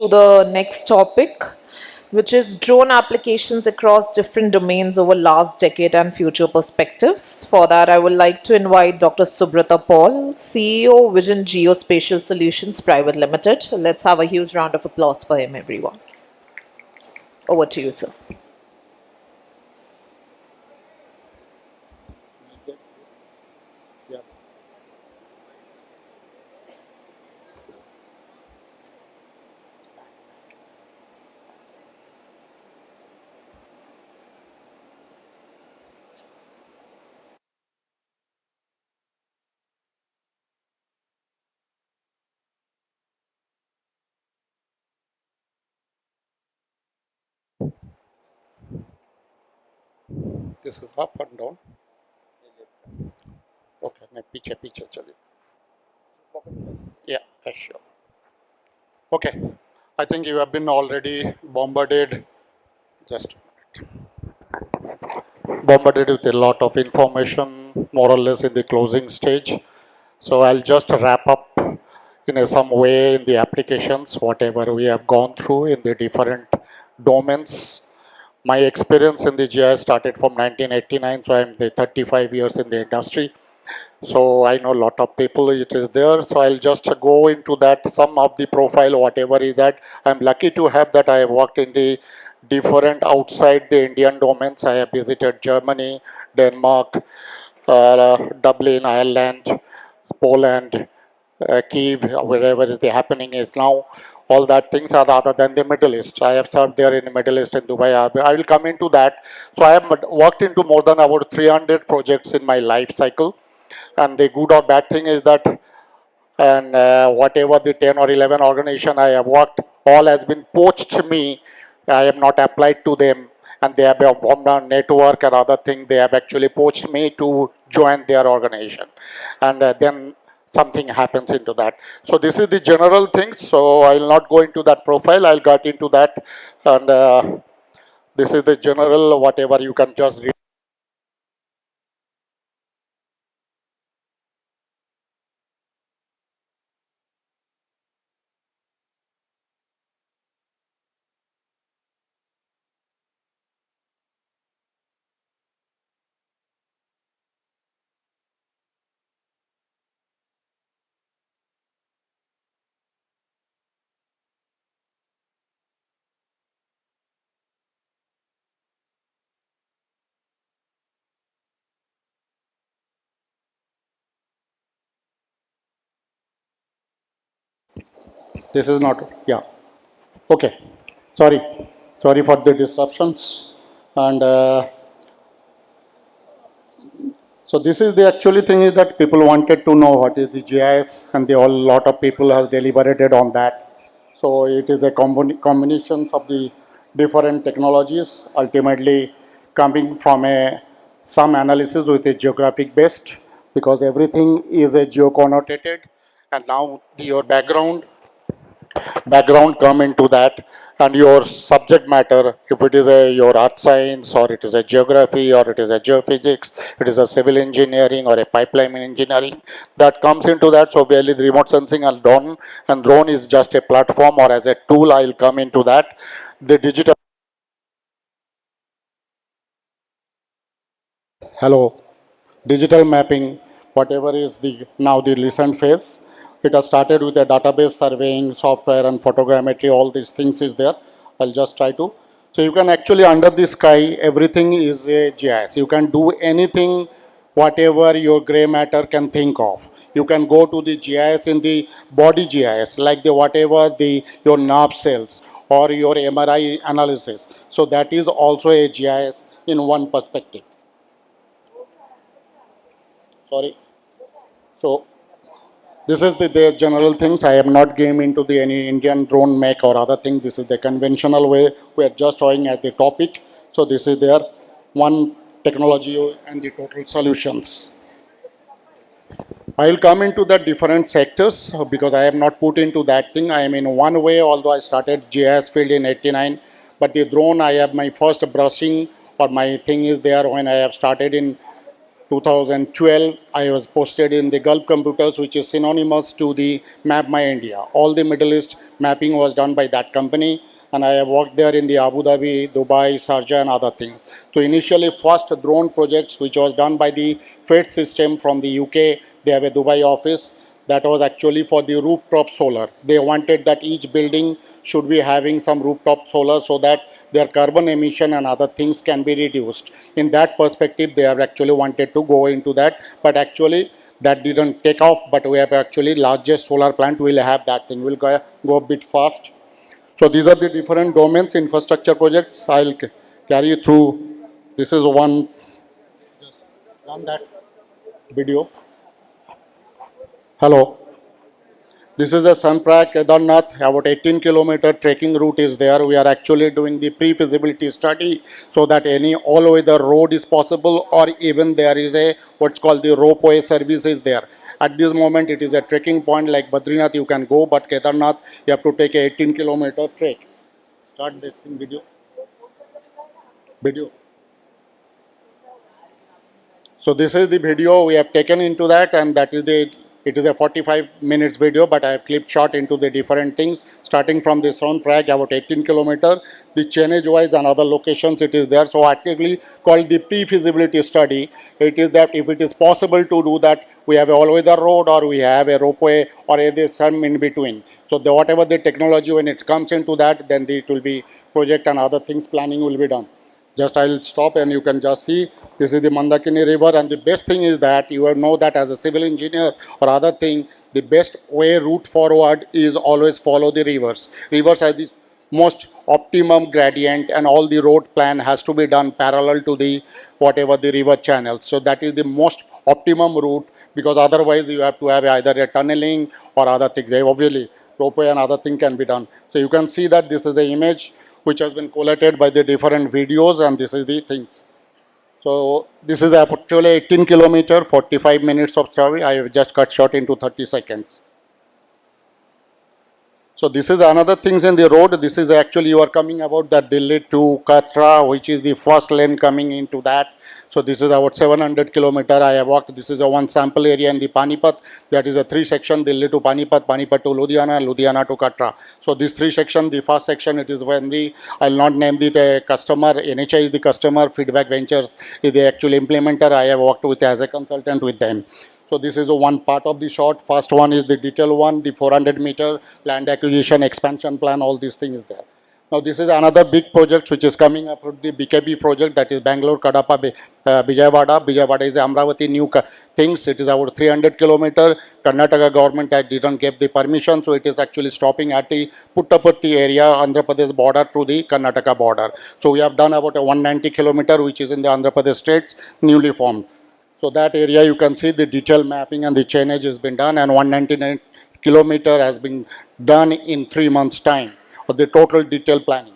To the next topic, which is drone applications across different domains over last decade and future perspectives. For that, I would like to invite Dr. Subrata Paul, CEO, Vision Geospatial Solutions Private Limited. Let's have a huge round of applause for him, everyone. Over to you, sir. This is up and down. Okay, मैं पीछे पीछे चलिए. Yeah, sure. Okay, I think you have been already just bombarded with a lot of information, more or less in the closing stage. So I'll just wrap up in some way in the applications, whatever we have gone through in the different domains. My experience in the GIS started from 1989, so I'm the 35 years in the industry. So I know a lot of people it is there. So I'll just go into that, some of the profile, whatever is that. I'm lucky to have that. I have worked in the different outside the Indian domains. I have visited Germany, Denmark, Dublin, Ireland, Poland, Kiev, wherever is the happening is now. All that things are other than the Middle East. I have served there in the Middle East in Dubai. I will come into that. So I have worked into more than about 300 projects in my life cycle, and the good or bad thing is that, and whatever the 10 or 11 organization I have worked, all has been poached me. I have not applied to them, and they have formed a network and other thing. They have actually poached me to join their organization, and then something happens into that. So this is the general things. So I will not go into that profile. I'll get into that, and this is the general whatever you can just read. This is not, yeah. Okay. Sorry. Sorry for the disruptions. And so this is the actually thing is that people wanted to know what is the GIS, and the all lot of people has deliberated on that. So it is a combination of the different technologies, ultimately coming from a some analysis with a geographic based, because everything is a geo-connotated, and now your background come into that, and your subject matter, if it is a your earth science, or it is a geography, or it is a geophysics, it is a civil engineering or a pipeline engineering, that comes into that. So really the remote sensing and drone is just a platform or as a tool. I'll come into that. The digital, hello, digital mapping, whatever is the now the recent phase, it has started with a database surveying software and photogrammetry. All these things is there. I'll just try to, so you can actually under the sky everything is a GIS. You can do anything whatever your gray matter can think of. You can go to the GIS in the body GIS, like the whatever the your nerve cells or your MRI analysis. So that is also a GIS in one perspective. Sorry. So this is the general things. I am not game into the any Indian drone make or other thing. This is the conventional way. We are just showing as the topic. So this is their one technology and the total solutions. I will come into the different sectors because I am not put into that thing. I am in one way, although I started GIS field in 89, but the drone I have my first brushing or my thing is there when I have started in 2012, I was posted in the Gulf Computers, which is synonymous to the Map My India. All the Middle East mapping was done by that company, and I have worked there in the Abu Dhabi, Dubai, Sharjah, and other things. So initially, first drone projects, which was done by the Fate system from the UK, they have a Dubai office. That was actually for the rooftop solar. They wanted that each building should be having some rooftop solar so that their carbon emission and other things can be reduced. In that perspective, they have actually wanted to go into that, but actually that didn't take off. But we have actually largest solar plant will have that thing. We'll go a bit fast. So these are the different domains, infrastructure projects. I'll carry you through. This is one. Just run that video. Hello. This is a Sunprag Kedarnath, about 18-kilometer trekking route is there. We are actually doing the pre-feasibility study so that any all weather road is possible, or even there is a what's called the ropeway service is there. At this moment, it is a trekking point like Badrinath you can go, but Kedarnath you have to take a 18-kilometer trek. Start this thing video. Video. So this is the video we have taken into that, and that is the it is a 45 minutes video, but I have clipped shot into the different things, starting from the Sonprag about 18 kilometer, the Chenage wise and other locations it is there. So actively called the pre-feasibility study. It is that if it is possible to do that, we have a all-weather road or we have a ropeway or a some in between. So whatever the technology when it comes into that, then it will be project and other things planning will be done. Just I'll stop and you can just see this is the Mandakini river, and the best thing is that you know that as a civil engineer or other thing, the best way route forward is always follow the rivers. Rivers have the most optimum gradient, and all the road plan has to be done parallel to the whatever the river channels. So that is the most optimum route, because otherwise you have to have either a tunneling or other things. They obviously ropeway and other thing can be done. So you can see that this is the image which has been collated by the different videos, and this is the things. So this is actually 18 kilometer, 45 minutes of survey. I have just cut short into 30 seconds. So this is another things in the road. This is actually you are coming about that Delhi to Katra, which is the first lane coming into that. So this is about 700 kilometer I have walked. This is a one sample area in the Panipat. That is a three section, Delhi to Panipat, Panipat to Ludhiana, Ludhiana to Katra. So this three section, the first section it is when the, I'll not name the customer, NHI is the customer, Feedback Ventures is the actual implementer. I have worked with as a consultant with them. So this is the one part of the shot. First one is the detail one, the 400-meter land acquisition expansion plan, all these things is there. Now this is another big project which is coming up with the BKB project, that is Bangalore, Kadapa, Vijayawada. Vijayawada is the Amravati new things. It is about 300 kilometer. Karnataka government didn't give the permission, so it is actually stopping at the Puttaparthi area, Andhra Pradesh border to the Karnataka border. So we have done about a 190 kilometer, which is in the Andhra Pradesh states, newly formed. So that area you can see the detailed mapping and the chainage has been done, and 199 kilometer has been done in 3 months time of the total detailed planning.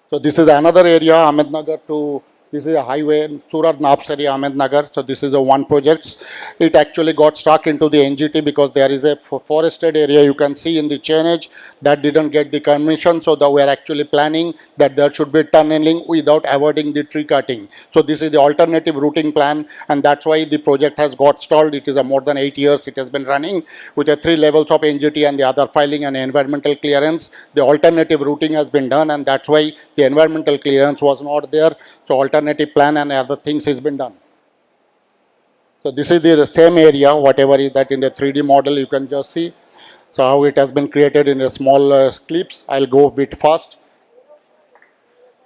So this is another area, Ahmednagar to, this is a highway, Surat Napsari, Ahmednagar. So this is a one project. It actually got stuck into the NGT because there is a forested area you can see in the chainage that didn't get the permission. So we are actually planning that there should be tunneling without avoiding the tree cutting. So this is the alternative routing plan, and that's why the project has got stalled. It is a more than 8 years it has been running with the 3 levels of NGT and the other filing and environmental clearance. The alternative routing has been done, and that's why the environmental clearance was not there. So alternative plan and other things has been done. So this is the same area, whatever is that in the 3D model you can just see. So how it has been created in a small clips. I'll go a bit fast.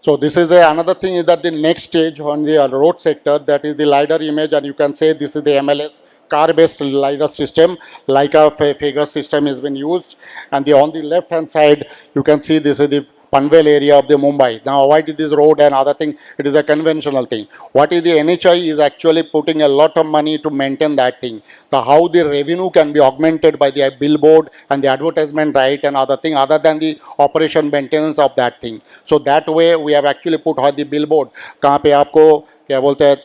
So this is another thing is that the next stage on the road sector, that is the LiDAR image, and you can say this is the MLS car-based LiDAR system, like a figure system has been used. And on the left hand side, you can see this is the Panvel area of the Mumbai. Now, why did this road and other thing? It is a conventional thing. What is the NHI is actually putting a lot of money to maintain that thing. So how the revenue can be augmented by the billboard and the advertisement right and other thing, other than the operation maintenance of that thing. So that way we have actually put on the billboard. कहाँ पे आपको क्या बोलते हैं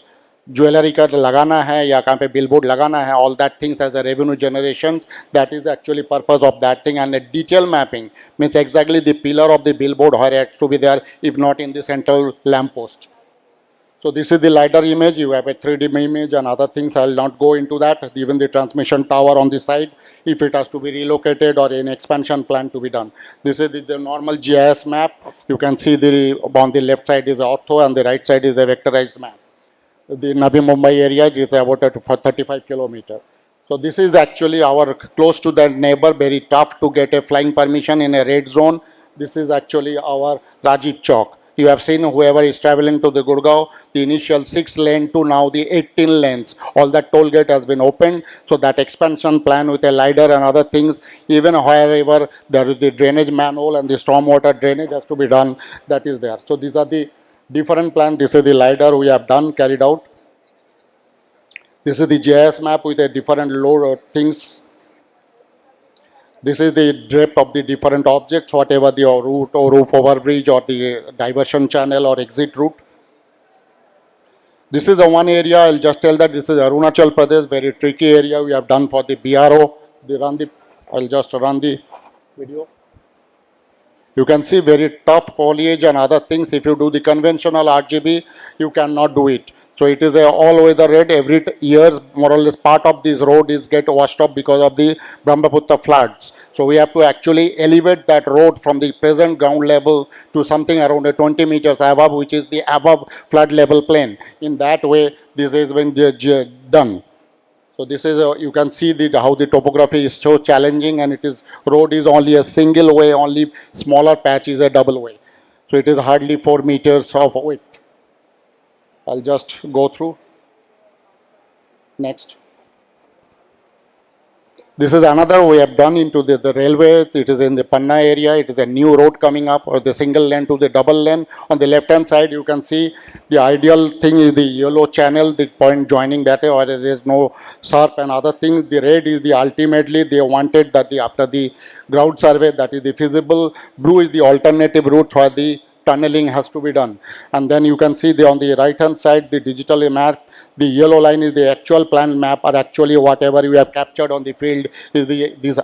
jewellery का लगाना है या कहाँ पे बिलबोर्ड लगाना है, all that things as a revenue generation, that is actually purpose of that thing. And a detail mapping means exactly the pillar of the billboard where it has to be there, if not in the central lamp post. So this is the LiDAR image. You have a 3D image and other things. I will not go into that. Even the transmission tower on the side, if it has to be relocated or an expansion plan to be done. This is the normal GIS map. You can see on the left side is ortho and the right side is a vectorized map. The Navi Mumbai area is about for 35 kilometers. So this is actually our close to the neighbor, very tough to get a flying permission in a red zone. This is actually our Rajiv Chowk. You have seen whoever is traveling to the Gurgaon, the initial 6 lane to now the 18 lanes. All that toll gate has been opened. So that expansion plan with a LiDAR and other things, even wherever there is the drainage manhole and the stormwater drainage has to be done, that is there. So these are the different plan. This is the LiDAR we have done, carried out. This is the GIS map with a different load things. This is the drift of the different objects, whatever the route or roof over bridge or the diversion channel or exit route. This is the one area, I'll just tell that this is Arunachal Pradesh, very tricky area we have done for the BRO. I'll just run the video. You can see very tough foliage and other things. If you do the conventional RGB, you cannot do it. So it is a all weather red. Every year, more or less, part of this road is get washed up because of the Brahmaputra floods. So we have to actually elevate that road from the present ground level to something around 20 meters above, which is the above flood level plain. In that way, this has been done. So this is you can see how the topography is so challenging, and it is road is only a single way, only smaller patch is a double way. So it is hardly 4 meters of width. I'll just go through. Next. This is another we have done into the railway. It is in the Panna area. It is a new road coming up, or the single lane to the double lane. On the left hand side, you can see the ideal thing is the yellow channel, the point joining that, or there is no SARP and other things. The red is the ultimately they wanted that after the ground survey that is the feasible. Blue is the alternative route for the tunneling has to be done. And then you can see on the right hand side the digital map. The yellow line is the actual plan map, or actually whatever you have captured on the field is this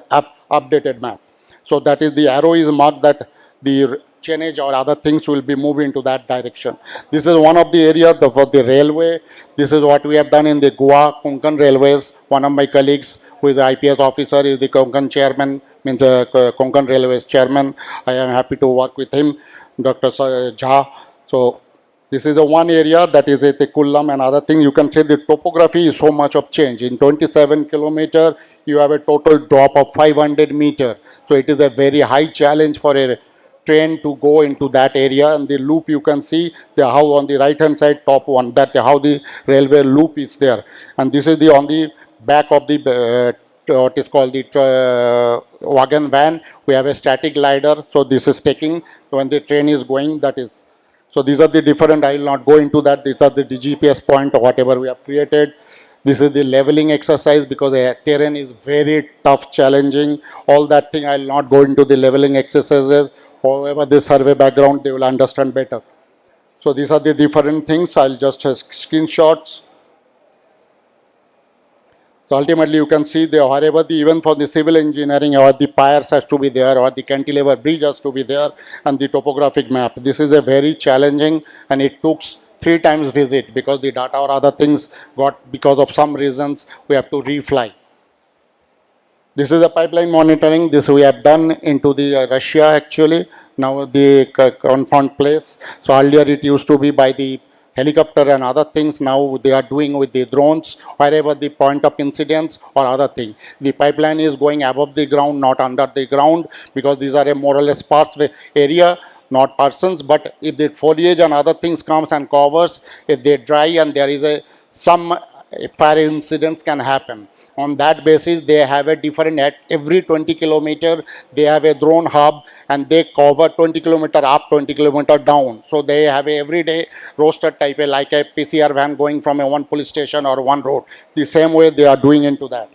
updated map. So that is the arrow is marked that the change or other things will be moved into that direction. This is one of the areas for the railway. This is what we have done in the Goa Konkan Railways. One of my colleagues who is the IPS officer is the Konkan chairman, means Konkan Railways chairman. I am happy to work with him, Dr. Jha. So this is the one area that is at the Kullam and other thing. You can say the topography is so much of change. In 27 kilometer, you have a total drop of 500 meter. So it is a very high challenge for a train to go into that area. And the loop you can see the how on the right hand side top one that how the railway loop is there. And this is the on the back of the what is called the wagon van. We have a static glider. So this is taking when the train is going. That is. So these are the different, I will not go into that. These are the GPS point or whatever we have created. This is the leveling exercise because the terrain is very tough, challenging. All that thing, I will not go into the leveling exercises. However, the survey background, they will understand better. So these are the different things. I'll just have screenshots. So ultimately, you can see the wherever the even for the civil engineering or the piers has to be there or the cantilever bridge has to be there and the topographic map. This is a very challenging and it took 3 times visit because the data or other things got because of some reasons we have to refly. This is the pipeline monitoring. This we have done into the Russia actually. Now the confront place. So earlier it used to be by the helicopter and other things. Now they are doing with the drones wherever the point of incidence or other thing. The pipeline is going above the ground, not under the ground because these are a more or less sparse area, not persons. But if the foliage and other things comes and covers, if they dry and there is a some fire incidents can happen. On that basis, they have a different at every 20 kilometer, they have a drone hub and they cover 20 kilometer up, 20 kilometer down. So they have a everyday roster type, like a PCR van going from a one police station or one road. The same way they are doing into that.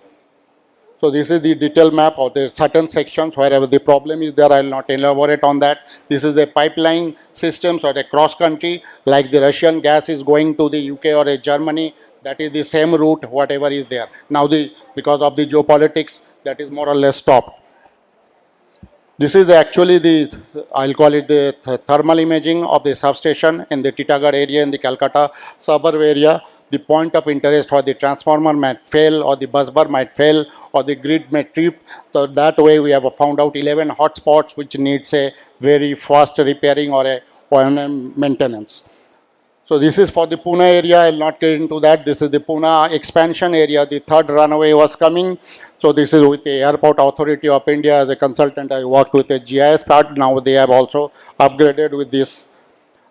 So this is the detailed map of the certain sections wherever the problem is there. I will not elaborate on that. This is the pipeline systems or the cross country, like the Russian gas is going to the UK or a Germany. That is the same route, whatever is there. Now because of the geopolitics, that is more or less stopped. This is actually the, I'll call it the thermal imaging of the substation in the Titagarh area in the Calcutta suburb area. The point of interest or the transformer might fail or the bus bar might fail or the grid may trip. So that way we have found out 11 hotspots which needs a very fast repairing or a maintenance. So this is for the Pune area. I'll not get into that. This is the Pune expansion area. The third runway was coming. So this is with the Airport Authority of India as a consultant. I worked with a GIS card. Now they have also upgraded with this.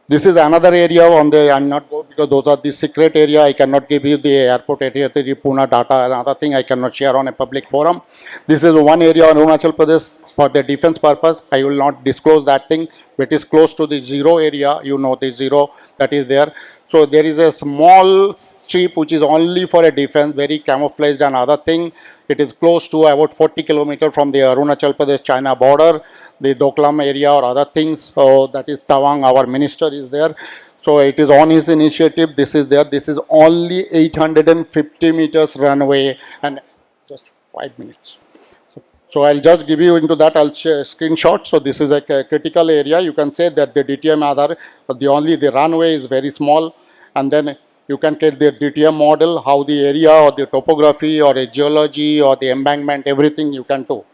This is another area on the, I'm not go because those are the secret area. I cannot give you the airport area, the Pune data. Another thing I cannot share on a public forum. This is one area on Arunachal Pradesh for the defense purpose. I will not disclose that thing. It is close to the zero area. You know the zero that is there. So there is a small strip which is only for a defense, very camouflaged and other thing. It is close to about 40 kilometers from the Arunachal Pradesh China border, the Doklam area or other things. So that is Tawang, our minister is there. So it is on his initiative. This is there. This is only 850 meters runway and just 5 minutes. So I'll just give you into that. I'll share screenshot. So this is a critical area. You can say that the DTM Aadhaar, the runway is very small, and then you can get the DTM model, how the area or the topography or a geology or the embankment, everything you can do.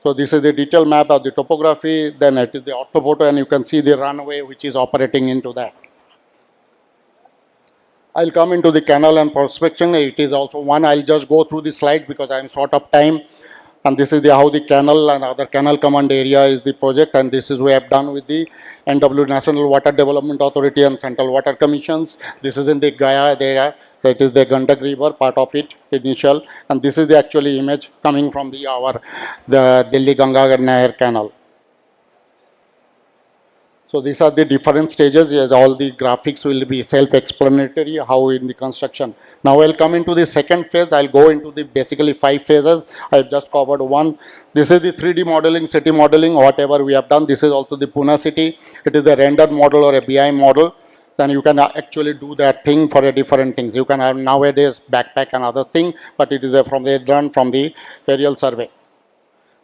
So this is the detailed map of the topography. Then it is the orthophoto, and you can see the runway which is operating into that. I'll come into the canal and prospection. It is also one. I'll just go through the slide because I'm short of time. And this is the, how the canal and other canal command area is the project, and this is we have done with the NW National Water Development Authority and Central Water Commissions. This is in the Gaya area, that is the Gandak River, part of it, the initial, and this is the actually image coming from the Delhi Ganga Nahar Canal. So these are the different stages. Yes, all the graphics will be self-explanatory how in the construction. Now I'll come into the second phase. I'll go into the basically 5 phases. I've just covered one. This is the 3D modeling, city modeling, whatever we have done. This is also the Pune city. It is a rendered model or a BI model. Then you can actually do that thing for a different things. You can have nowadays backpack and other thing, but it is from the done from the aerial survey.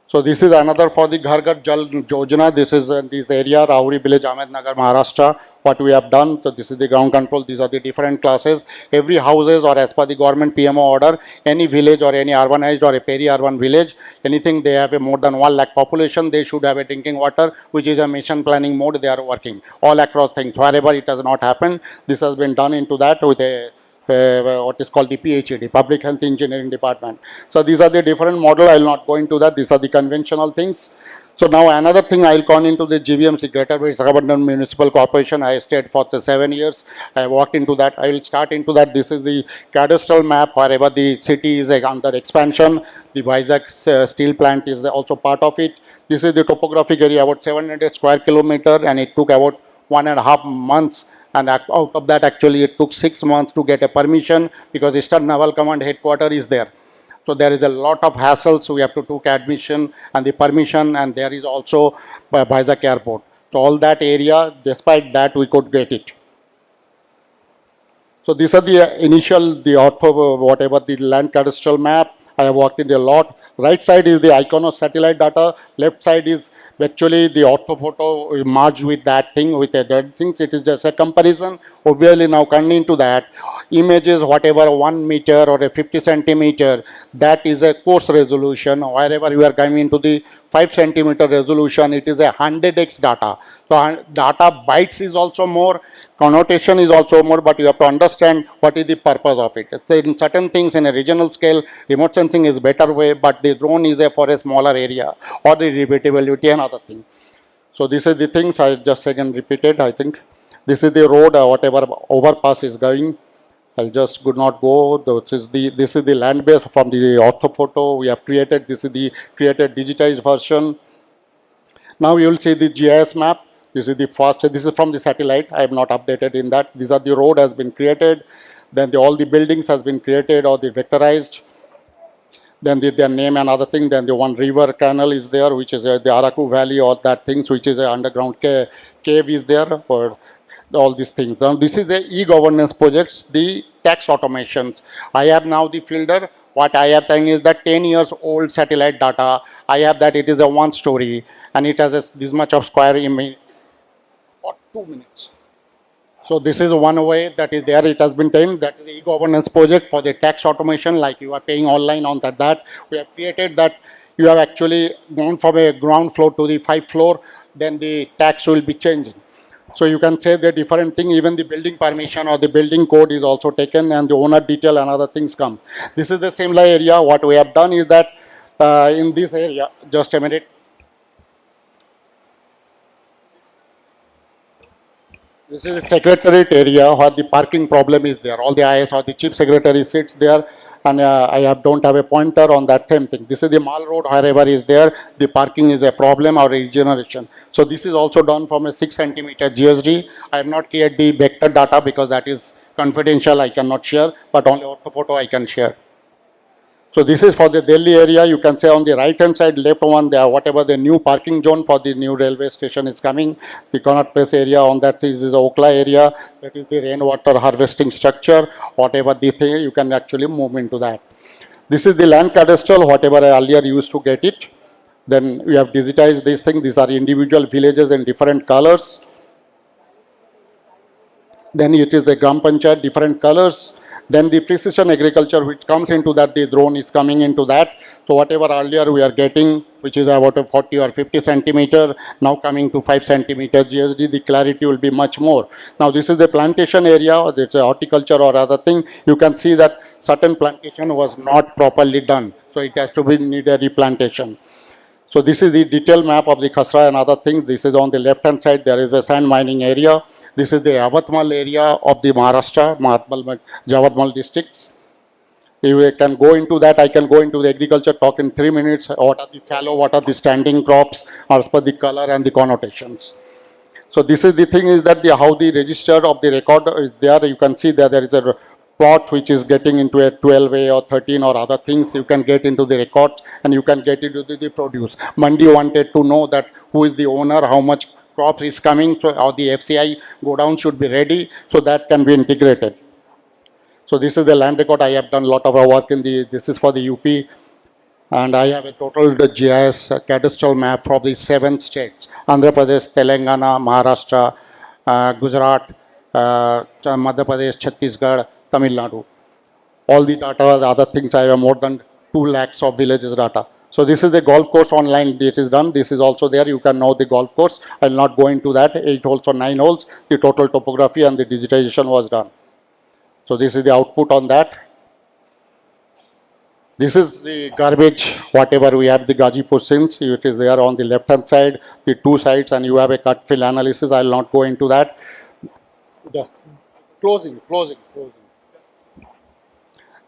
So this is another for the Ghar Ghar Jal Yojana. This is this area, Rauri village, Ahmednagar, Maharashtra. What we have done. So this is the ground control. These are the different classes. Every houses or as per the government PMO order, any village or any urbanized or a peri-urban village, anything they have a more than 1 lakh population, they should have a drinking water, which is a mission planning mode. They are working all across things. Wherever it has not happened, this has been done into that with a what is called the PHED, Public Health Engineering Department. So these are the different model. I will not go into that. These are the conventional things. So now another thing, I'll come into the GVMC, Greater Visakhapatnam Municipal Corporation. I stayed for the 7 years. I walked into that. I will start into that. This is the cadastral map wherever the city is under expansion. The Vizag steel plant is also part of it. This is the topographic area, about 700 square kilometer, and it took about 1.5 months, and out of that actually it took 6 months to get a permission because Eastern Naval Command headquarters is there. So there is a lot of hassles. We have to take admission and the permission, and there is also Vizag Airport. So all that area, despite that, we could get it. So these are the initial, the ortho, whatever the land cadastral map. I have worked in a lot. Right side is the icon of satellite data. Left side is actually the orthophoto merged with that thing, with other things. It is just a comparison. Obviously now coming into that, images whatever 1 meter or a 50 centimeter, that is a coarse resolution. Wherever you are coming into the 5 centimeter resolution, it is a 100x data. So data bytes is also more, connotation is also more, but you have to understand what is the purpose of it. So in certain things in a regional scale, remote sensing is better way, but the drone is a for a smaller area or the repeatability and other thing. So this is the things I just again repeated. I think this is the road, whatever overpass is going. I'll just could not go. This is the land base from the orthophoto we have created. This is the created digitized version. Now you will see the GIS map. This is the first. This is from the satellite. I have not updated in that. These are the road has been created. Then all the buildings has been created or the vectorized. Then their name and other thing. Then the one river canal is there, which is the Araku Valley or that things, which is an underground cave is there for all these things. Now this is the e-governance projects, the tax automations. I have now the fielder What I have saying is that 10 years old satellite data, I have that it is a one story and it has this much of square image or 2 minutes. So this is one way that is there. It has been taken. That is the e-governance project for the tax automation. Like you are paying online on that. We have created that. You have actually gone from a ground floor to the 5th floor. Then the tax will be changing. So you can say the different thing. Even the building permission or the building code is also taken, and the owner detail and other things come. This is the similar area. What we have done is that in this area, just a minute. This is the secretariat area where the parking problem is there. All the IS or the chief secretary sits there, and don't have a pointer on that same thing. This is the mall road, wherever is there, the parking is a problem or regeneration. So this is also done from a 6 centimeter GSD. I have not created the vector data because that is confidential, I cannot share, but only ortho-photo I can share. So this is for the Delhi area. You can say on the right hand side, left one, there whatever the new parking zone for the new railway station is coming. The Connaught Place area on that is the Okla area. That is the rainwater harvesting structure. Whatever the thing, you can actually move into that. This is the land cadastral, whatever I earlier used to get it. Then we have digitized these things. These are individual villages in different colors. Then it is the Gram Panchayat, different colors. Then the precision agriculture, which comes into that, the drone is coming into that. So whatever earlier we are getting, which is about a 40 or 50 centimeter, now coming to 5 centimeter GSD, the clarity will be much more. Now this is the plantation area, or it's a horticulture or other thing. You can see that certain plantation was not properly done. So it has to be need a replantation. So this is the detailed map of the Khasra and other things. This is on the left hand side, there is a sand mining area. This is the Yavatmal area of the Maharashtra, Javatmal districts. You can go into that, I can go into the agriculture, talk in 3 minutes. What are the fallow, what are the standing crops, as per the color and the connotations. So this is the thing is that how the register of the record is there. You can see that there is a plot which is getting into a 12A or 13 or other things. You can get into the records and you can get into the produce. Mandi wanted to know that who is the owner, how much crop is coming, so how the FCI go down should be ready, so that can be integrated. So this is the land record. I have done a lot of work in the, this is for the UP, and I have a total GIS cadastral map for the 7 states: Andhra Pradesh, Telangana, Maharashtra, Gujarat, Madhya Pradesh, Chhattisgarh, Tamil Nadu. All the data, the other things, I have more than 2 lakhs of villages data. So this is the golf course online. It is done. This is also there. You can know the golf course. I will not go into that. 8 holes or 9 holes. The total topography and the digitization was done. So this is the output on that. This is the garbage, whatever we have the Gazipur since, it is there on the left hand side, the 2 sides, and you have a cut fill analysis. I will not go into that. Yes. Closing.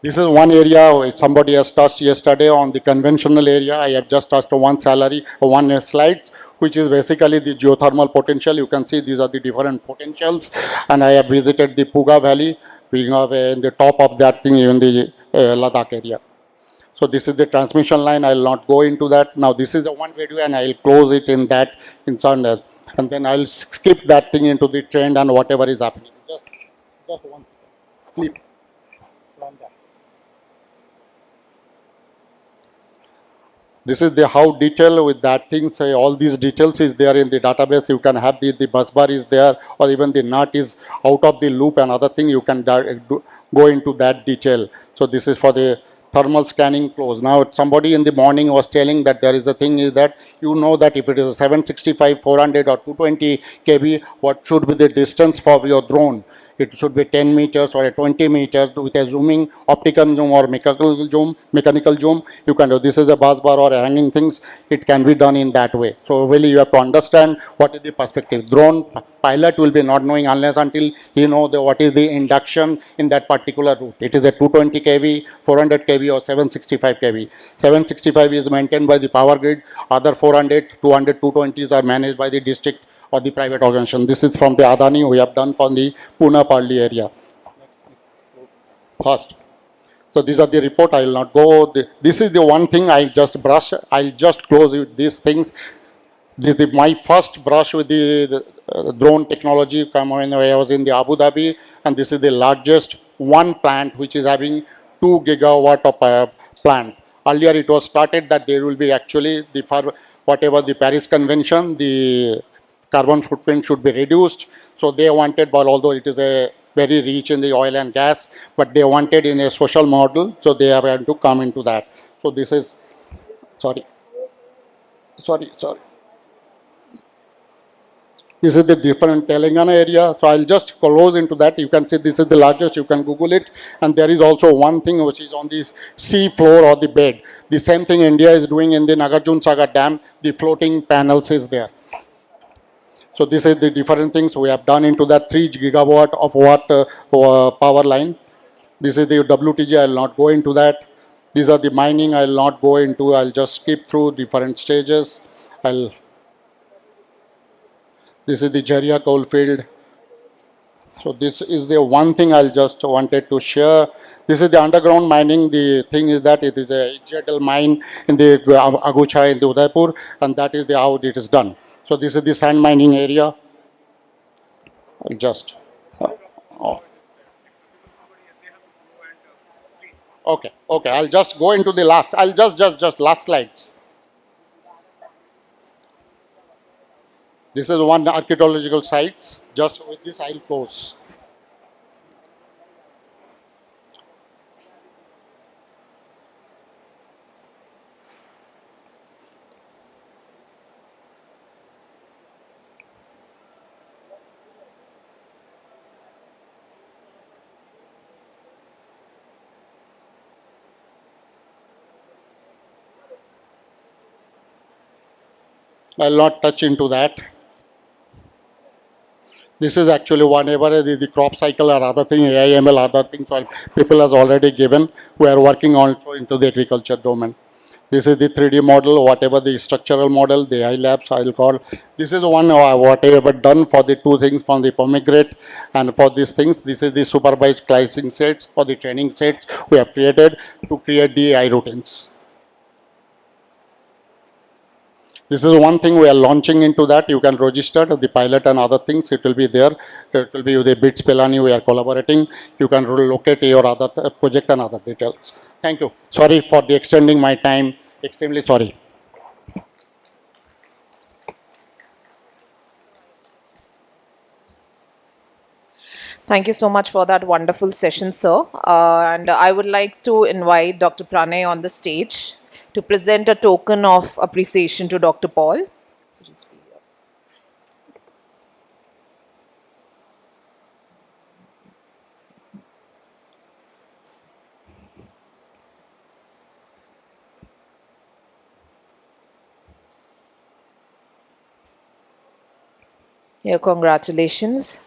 This is one area somebody has touched yesterday on the conventional area. I have just touched one salary, one slide, which is basically the geothermal potential. You can see these are the different potentials, and I have visited the Puga Valley, being in the top of that thing in the Ladakh area. So this is the transmission line. I will not go into that. Now this is the one video, and I will close it in that in Sunday, and then I will skip that thing into the trend and whatever is happening. Just one clip from that. This is the how detail with that thing. Say all these details is there in the database. You can have the bus bar is there, or even the nut is out of the loop and other thing. You can go into that detail. So this is for the thermal scanning close. Now somebody in the morning was telling that there is a thing is that you know that if it is a 765, 400 or 220 kb, what should be the distance for your drone. It should be 10 meters or a 20 meters with a zooming optical zoom or mechanical zoom. You can do this is a bus bar or a hanging things. It can be done in that way. So really you have to understand what is the perspective. Drone pilot will be not knowing unless until he know what is the induction in that particular route. It is a 220 kV, 400 kV or 765 kV. 765 is maintained by the power grid. Other 400, 200, 220s are managed by the district or the private organization. This is from the Adani we have done from the Pune Parli area. First. So these are the report. I will not go. This is the one thing I just brush. I'll just close with these things. My first brush with the drone technology came when I was in the Abu Dhabi, and this is the largest one plant which is having 2 gigawatt of planned. Earlier it was started that there will be actually the for whatever the Paris Convention, the carbon footprint should be reduced. So they wanted, but although it is a very rich in the oil and gas, but they wanted in a social model, so they have had to come into that. So this is, sorry, sorry. This is the different Telangana area. So I'll just close into that. You can see this is the largest. You can Google it. And there is also one thing which is on the sea floor or the bed. The same thing India is doing in the Nagarjuna Sagar Dam. The floating panels is there. So this is the different things we have done into that 3 gigawatt of power line. This is the WTG. I'll not go into that. These are the mining. I'll not go into. I'll just skip through different stages. I'll. This is the Jharia coal field. So this is the one thing I'll just wanted to share. This is the underground mining. The thing is that it is a HZL mine in the Agucha in the Udaipur, and that is the how it is done. So this is the sand mining area. I'll just. Oh, okay. I'll just go into the last. I'll just last slides. This is one archaeological sites. Just with this, I'll close. I'll not touch into that. This is actually whenever the crop cycle or other thing, AIML, other things, people has already given. We are working also into the agriculture domain. This is the 3D model, whatever the structural model, the iLabs, I'll call. This is one whatever done for the two things from the pomegranate and for these things. This is the supervised clicing sets or the training sets we have created to create the eye routines. This is one thing we are launching into that. You can register the pilot and other things. It will be there. It will be with the BITS Pelani. We are collaborating. You can locate your other project and other details. Thank you. Sorry for the extending my time. Extremely sorry. Thank you so much for that wonderful session, sir. And I would like to invite Dr. Pranay on the stage to present a token of appreciation to Dr. Paul. Yeah, congratulations.